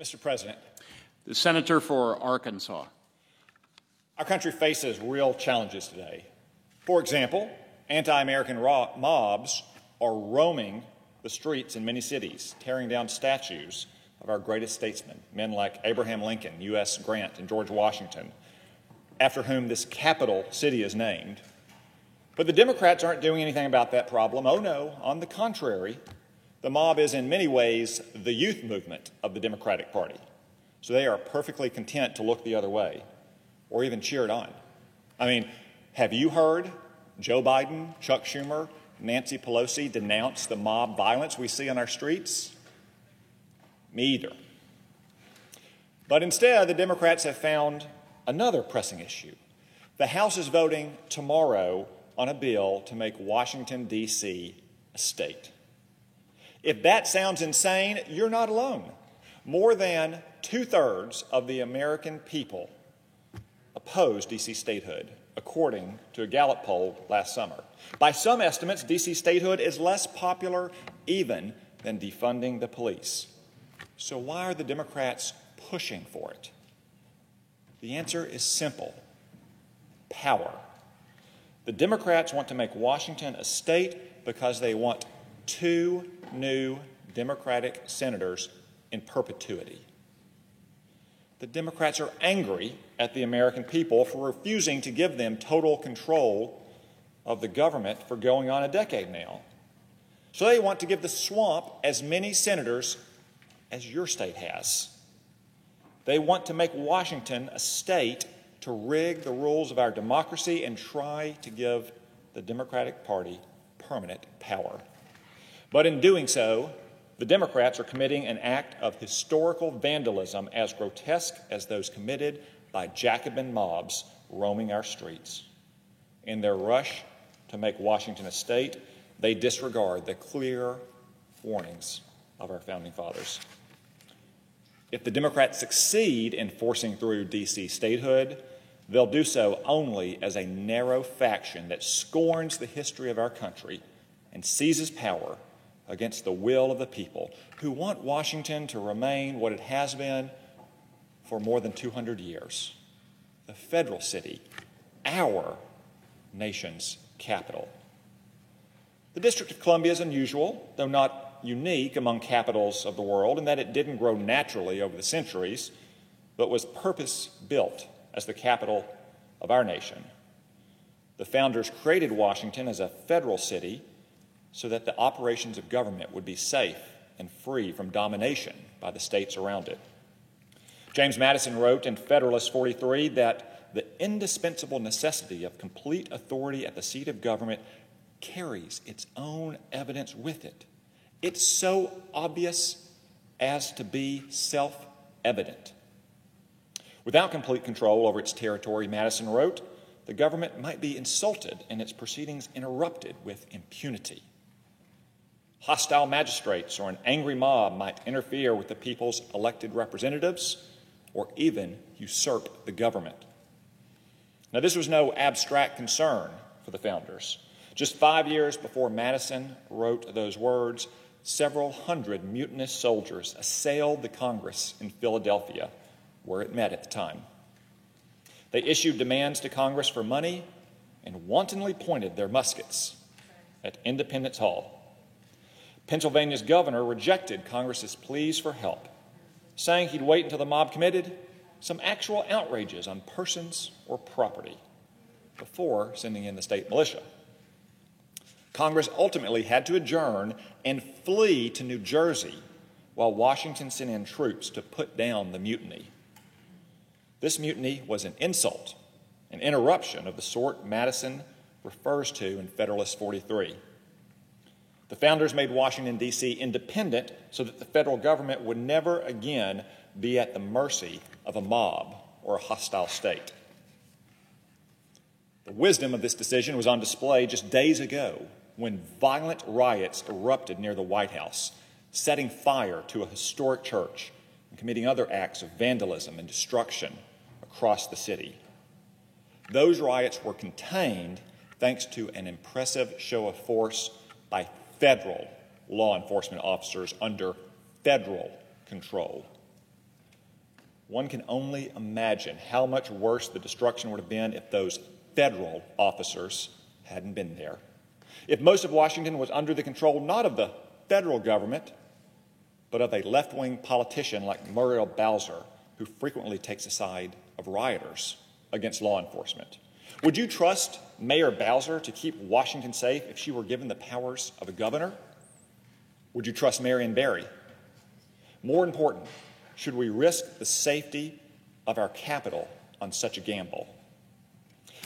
Mr. President, The senator for Arkansas. our country faces real challenges today. For example, anti-American mobs are roaming the streets in many cities, tearing down statues of our greatest statesmen, men like Abraham Lincoln, U.S. Grant, and George Washington, after whom this capital city is named. But the Democrats aren't doing anything about that problem. Oh no, on the contrary, the mob is in many ways the youth movement of the Democratic Party. So they are perfectly content to look the other way or even cheer it on. I mean, have you heard Joe Biden, Chuck Schumer, Nancy Pelosi denounce the mob violence we see on our streets? Me either. But instead, the Democrats have found another pressing issue. The House is voting tomorrow on a bill to make Washington, D.C. a state. If that sounds insane, you're not alone. More than two-thirds of the American people oppose D.C. statehood, according to a Gallup poll last summer. By some estimates, D.C. statehood is less popular even than defunding the police. So why are the Democrats pushing for it? The answer is simple: power. The Democrats want to make Washington a state because they want two new Democratic senators in perpetuity. The Democrats are angry at the American people for refusing to give them total control of the government for going on a decade now. So they want to give the swamp as many senators as your state has. They want to make Washington a state to rig the rules of our democracy and try to give the Democratic Party permanent power. But in doing so, the Democrats are committing an act of historical vandalism as grotesque as those committed by Jacobin mobs roaming our streets. In their rush to make Washington a state, they disregard the clear warnings of our founding fathers. If the Democrats succeed in forcing through D.C. statehood, they'll do so only as a narrow faction that scorns the history of our country and seizes power against the will of the people who want Washington to remain what it has been for more than 200 years, the federal city, our nation's capital. The District of Columbia is unusual, though not unique among capitals of the world, in that it didn't grow naturally over the centuries, but was purpose-built as the capital of our nation. The founders created Washington as a federal city so that the operations of government would be safe and free from domination by the states around it. James Madison wrote in Federalist 43 that the indispensable necessity of complete authority at the seat of government carries its own evidence with it. It's so obvious as to be self-evident. Without complete control over its territory, Madison wrote, the government might be insulted and its proceedings interrupted with impunity. Hostile magistrates or an angry mob might interfere with the people's elected representatives or even usurp the government. Now, this was no abstract concern for the founders. Just 5 years before Madison wrote those words, several hundred mutinous soldiers assailed the Congress in Philadelphia, where it met at the time. They issued demands to Congress for money and wantonly pointed their muskets at Independence Hall. Pennsylvania's governor rejected Congress's pleas for help, saying he'd wait until the mob committed some actual outrages on persons or property before sending in the state militia. Congress ultimately had to adjourn and flee to New Jersey while Washington sent in troops to put down the mutiny. This mutiny was an insult, an interruption of the sort Madison refers to in Federalist 43. The founders made Washington, D.C. independent so that the federal government would never again be at the mercy of a mob or a hostile state. The wisdom of this decision was on display just days ago when violent riots erupted near the White House, setting fire to a historic church and committing other acts of vandalism and destruction across the city. Those riots were contained thanks to an impressive show of force by federal law enforcement officers under federal control. one can only imagine how much worse the destruction would have been if those federal officers hadn't been there. If most of Washington was under the control not of the federal government, but of a left-wing politician like Muriel Bowser, who frequently takes the side of rioters against law enforcement. Would you trust Mayor Bowser to keep Washington safe if she were given the powers of a governor? Would you trust Marion Barry? More important, should we risk the safety of our capital on such a gamble?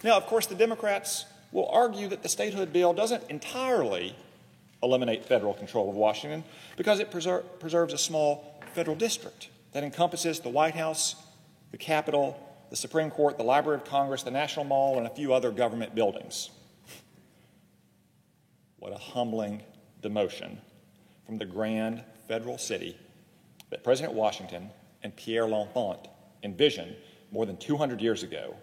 Now, of course, the Democrats will argue that the statehood bill doesn't entirely eliminate federal control of Washington because it preserves a small federal district that encompasses the White House, the Capitol, the Supreme Court, the Library of Congress, the National Mall, and a few other government buildings. What a humbling demotion from the grand federal city that President Washington and Pierre L'Enfant envisioned more than 200 years ago,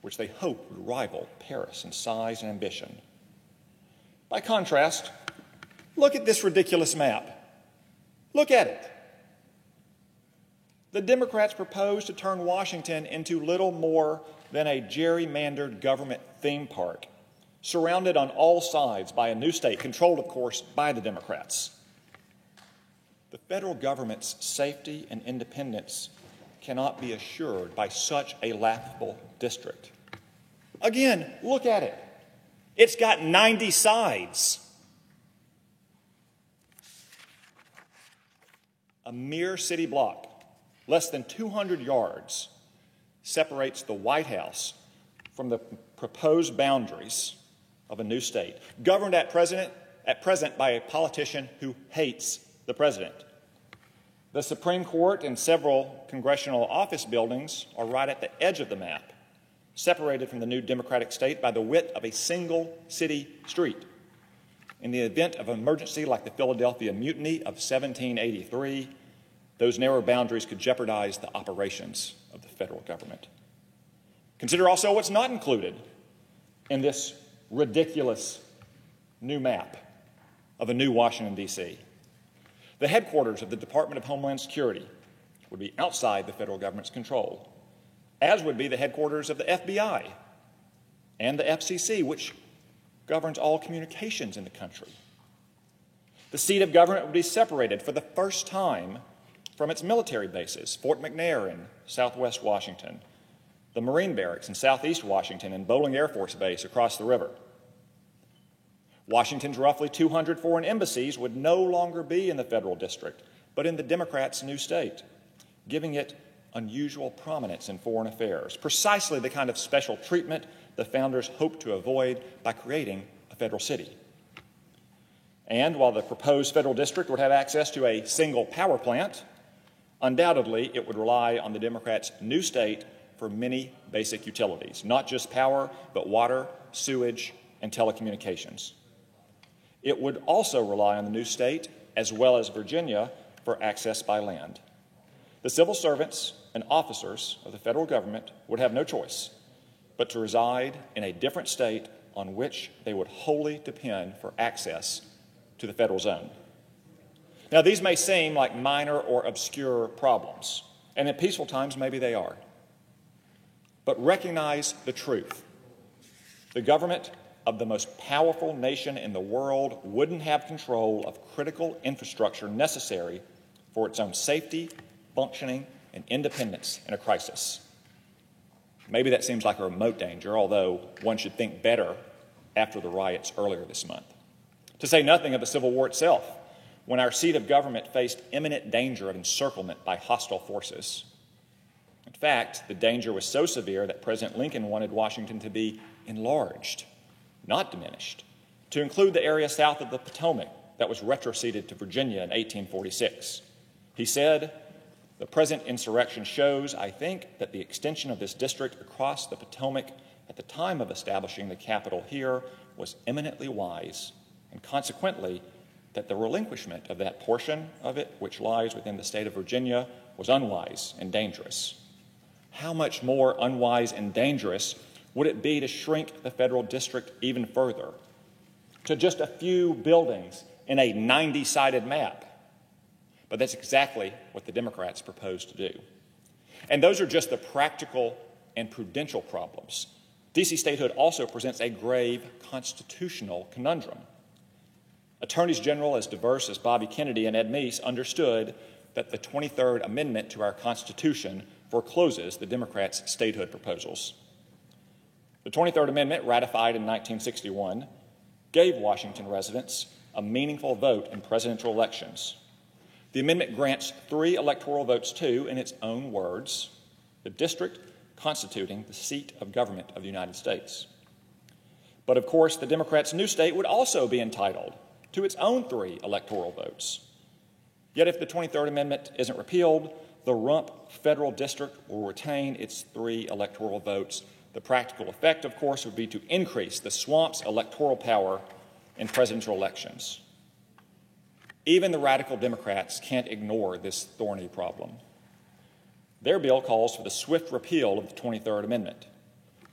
which they hoped would rival Paris in size and ambition. By contrast, look at this ridiculous map. Look at it. The Democrats propose to turn Washington into little more than a gerrymandered government theme park, surrounded on all sides by a new state, controlled, of course, by the Democrats. The federal government's safety and independence cannot be assured by such a laughable district. Again, look at it. It's got 90 sides. A mere city block, less than 200 yards, separates the White House from the proposed boundaries of a new state, governed at present by a politician who hates the president. The Supreme Court and several congressional office buildings are right at the edge of the map, separated from the new Democratic state by the width of a single city street. In the event of an emergency like the Philadelphia Mutiny of 1783, those narrow boundaries could jeopardize the operations of the federal government. Consider also what's not included in this ridiculous new map of a new Washington, D.C. The headquarters of the Department of Homeland Security would be outside the federal government's control, as would be the headquarters of the FBI and the FCC, which governs all communications in the country. The seat of government would be separated for the first time from its military bases, Fort McNair in southwest Washington, the Marine Barracks in southeast Washington, and Bolling Air Force Base across the river. Washington's roughly 200 foreign embassies would no longer be in the federal district, but in the Democrats' new state, giving it unusual prominence in foreign affairs, precisely the kind of special treatment the founders hoped to avoid by creating a federal city. And while the proposed federal district would have access to a single power plant, undoubtedly it would rely on the Democrats' new state for many basic utilities, not just power, but water, sewage, and telecommunications. It would also rely on the new state, as well as Virginia, for access by land. The civil servants and officers of the federal government would have no choice but to reside in a different state on which they would wholly depend for access to the federal zone. Now, these may seem like minor or obscure problems, and in peaceful times maybe they are. But recognize the truth. The government of the most powerful nation in the world wouldn't have control of critical infrastructure necessary for its own safety, functioning, and independence in a crisis. Maybe that seems like a remote danger, although one should think better after the riots earlier this month. To say nothing of the Civil War itself, when our seat of government faced imminent danger of encirclement by hostile forces. In fact, the danger was so severe that President Lincoln wanted Washington to be enlarged, not diminished, to include the area south of the Potomac that was retroceded to Virginia in 1846. He said, "The present insurrection shows, I think, that the extension of this district across the Potomac at the time of establishing the capital here was eminently wise, and consequently that the relinquishment of that portion of it which lies within the state of Virginia was unwise and dangerous." How much more unwise and dangerous would it be to shrink the federal district even further, to just a few buildings in a 90-sided map? But that's exactly what the Democrats propose to do. And those are just the practical and prudential problems. D.C. statehood also presents a grave constitutional conundrum. Attorneys General as diverse as Bobby Kennedy and Ed Meese understood that the 23rd Amendment to our Constitution forecloses the Democrats' statehood proposals. The 23rd Amendment, ratified in 1961, gave Washington residents a meaningful vote in presidential elections. The amendment grants 3 electoral votes to, in its own words, the district constituting the seat of government of the United States. But of course, the Democrats' new state would also be entitled to its own 3 electoral votes. Yet if the 23rd Amendment isn't repealed, the rump federal district will retain its 3 electoral votes. The practical effect, of course, would be to increase the swamp's electoral power in presidential elections. Even the radical Democrats can't ignore this thorny problem. Their bill calls for the swift repeal of the 23rd Amendment,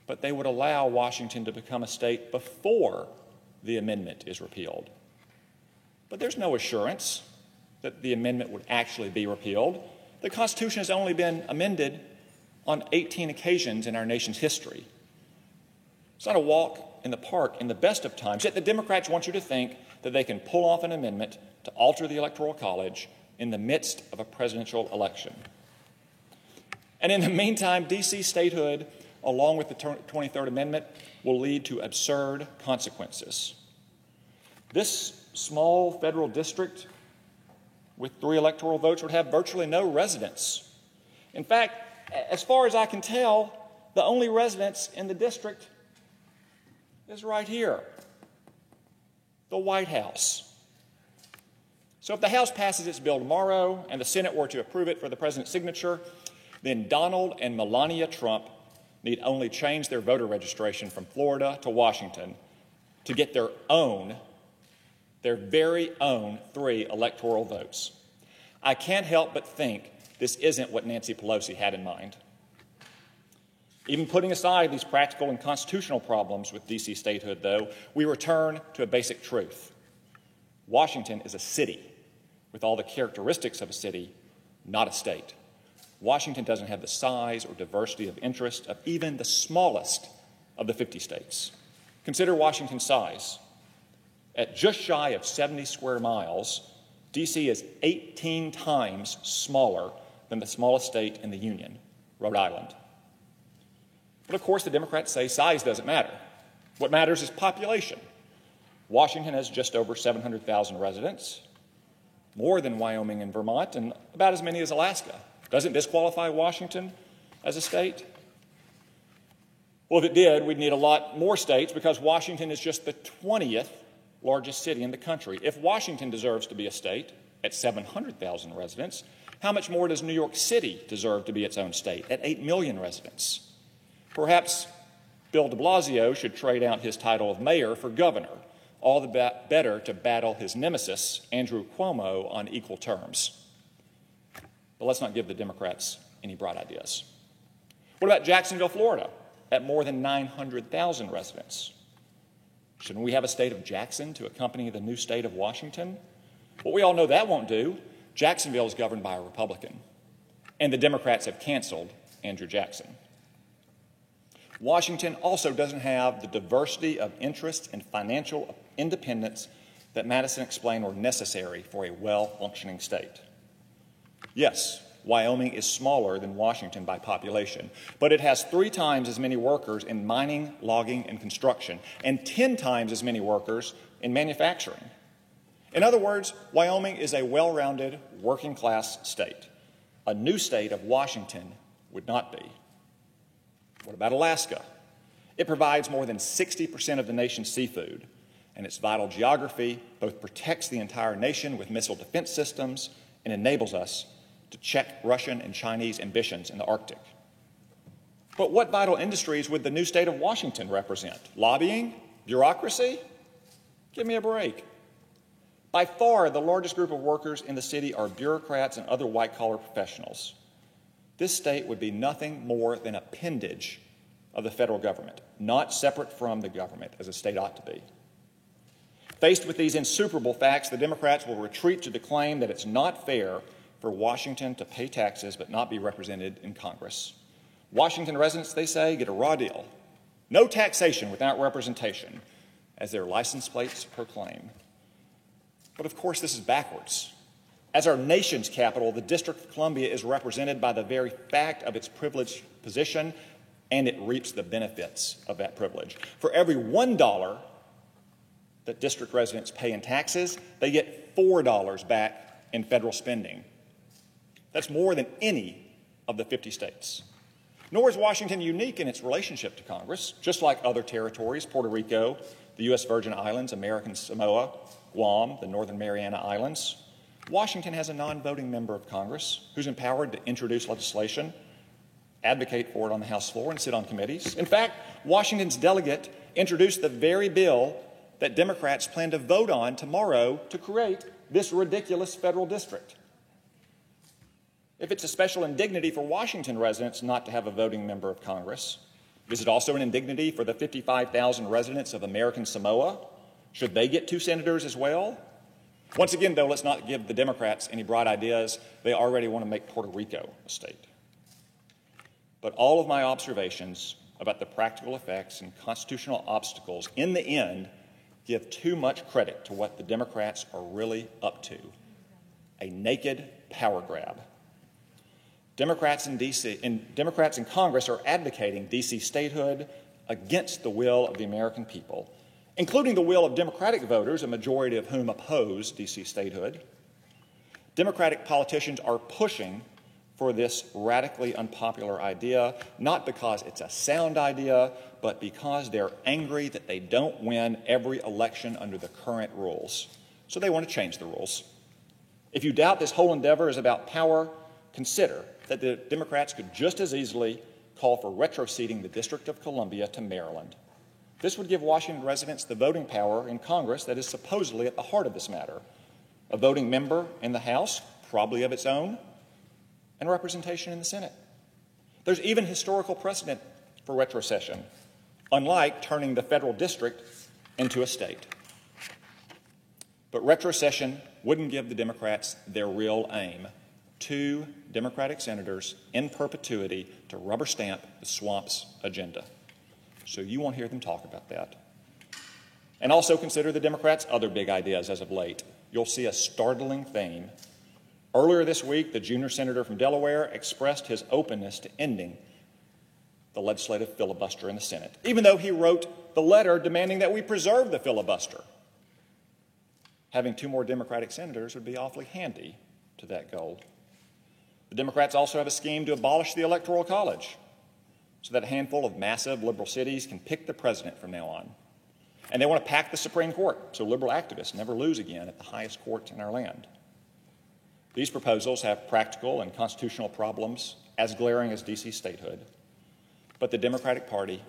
but they would allow Washington to become a state before the amendment is repealed. But there's no assurance that the amendment would actually be repealed. The Constitution has only been amended on 18 occasions in our nation's history. It's not a walk in the park in the best of times, yet the Democrats want you to think that they can pull off an amendment to alter the Electoral College in the midst of a presidential election. And in the meantime, D.C. statehood, along with the 23rd Amendment, will lead to absurd consequences. This small federal district with 3 electoral votes would have virtually no residents. In fact, as far as I can tell, the only residence in the district is right here, the White House. So if the House passes its bill tomorrow and the Senate were to approve it for the president's signature, then Donald and Melania Trump need only change their voter registration from Florida to Washington to get their very own 3 electoral votes. I can't help but think this isn't what Nancy Pelosi had in mind. Even putting aside these practical and constitutional problems with D.C. statehood, though, we return to a basic truth. Washington is a city with all the characteristics of a city, not a state. Washington doesn't have the size or diversity of interest of even the smallest of the 50 states. Consider Washington's size. At just shy of 70 square miles, D.C. is 18 times smaller than the smallest state in the Union, Rhode Island. But of course, the Democrats say size doesn't matter. What matters is population. Washington has just over 700,000 residents, more than Wyoming and Vermont, and about as many as Alaska. Doesn't disqualify Washington as a state? Well, if it did, we'd need a lot more states because Washington is just the 20th largest city in the country. If Washington deserves to be a state at 700,000 residents, how much more does New York City deserve to be its own state at 8 million residents? Perhaps Bill de Blasio should trade out his title of mayor for governor, all the better to battle his nemesis, Andrew Cuomo, on equal terms. But let's not give the Democrats any bright ideas. What about Jacksonville, Florida, at more than 900,000 residents? Shouldn't we have a state of Jackson to accompany the new state of Washington? Well, we all know that won't do. Jacksonville is governed by a Republican, and the Democrats have canceled Andrew Jackson. Washington also doesn't have the diversity of interests and financial independence that Madison explained were necessary for a well-functioning state. Yes, Wyoming is smaller than Washington by population, but it has 3 times as many workers in mining, logging, and construction, and 10 times as many workers in manufacturing. In other words, Wyoming is a well-rounded, working-class state. A new state of Washington would not be. What about Alaska? It provides more than 60% of the nation's seafood, and its vital geography both protects the entire nation with missile defense systems and enables us to check Russian and Chinese ambitions in the Arctic. But what vital industries would the new state of Washington represent? Lobbying? Bureaucracy? Give me a break. By far, the largest group of workers in the city are bureaucrats and other white-collar professionals. This state would be nothing more than an appendage of the federal government, not separate from the government, as a state ought to be. Faced with these insuperable facts, the Democrats will retreat to the claim that it's not fair for Washington to pay taxes but not be represented in Congress. Washington residents, they say, get a raw deal. No taxation without representation, as their license plates proclaim. But of course, this is backwards. As our nation's capital, the District of Columbia is represented by the very fact of its privileged position, and it reaps the benefits of that privilege. For every $1 that district residents pay in taxes, they get $4 back in federal spending. That's more than any of the 50 states. Nor is Washington unique in its relationship to Congress. Just like other territories, Puerto Rico, the U.S. Virgin Islands, American Samoa, Guam, the Northern Mariana Islands, Washington has a non-voting member of Congress who's empowered to introduce legislation, advocate for it on the House floor, and sit on committees. In fact, Washington's delegate introduced the very bill that Democrats plan to vote on tomorrow to create this ridiculous federal district. If it's a special indignity for Washington residents not to have a voting member of Congress, is it also an indignity for the 55,000 residents of American Samoa? Should they get 2 senators as well? Once again, though, let's not give the Democrats any bright ideas. They already want to make Puerto Rico a state. But all of my observations about the practical effects and constitutional obstacles in the end give too much credit to what the Democrats are really up to, a naked power grab. Democrats in Congress are advocating D.C. statehood against the will of the American people, including the will of Democratic voters, a majority of whom oppose D.C. statehood. Democratic politicians are pushing for this radically unpopular idea, not because it's a sound idea, but because they're angry that they don't win every election under the current rules. So they want to change the rules. If you doubt this whole endeavor is about power, consider that the Democrats could just as easily call for retroceding the District of Columbia to Maryland. This would give Washington residents the voting power in Congress that is supposedly at the heart of this matter. A voting member in the House, probably of its own, and representation in the Senate. There's even historical precedent for retrocession, unlike turning the federal district into a state. But retrocession wouldn't give the Democrats their real aim: 2 Democratic senators in perpetuity to rubber stamp the swamp's agenda. So you won't hear them talk about that. And also consider the Democrats' other big ideas as of late. You'll see a startling theme. Earlier this week, the junior senator from Delaware expressed his openness to ending the legislative filibuster in the Senate, even though he wrote the letter demanding that we preserve the filibuster. Having 2 more Democratic senators would be awfully handy to that goal. The Democrats also have a scheme to abolish the Electoral College so that a handful of massive liberal cities can pick the president from now on. And they want to pack the Supreme Court so liberal activists never lose again at the highest court in our land. These proposals have practical and constitutional problems as glaring as D.C. statehood, but the Democratic Party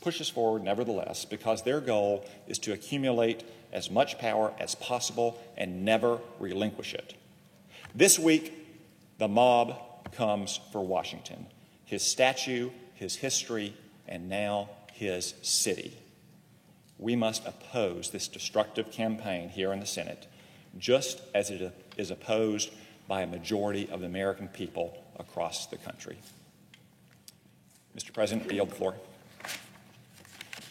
pushes forward nevertheless because their goal is to accumulate as much power as possible and never relinquish it. This week, the mob comes for Washington, his statue, his history, and now his city. We must oppose this destructive campaign here in the Senate, just as it is opposed by a majority of the American people across the country. Mr. President, I yield the floor.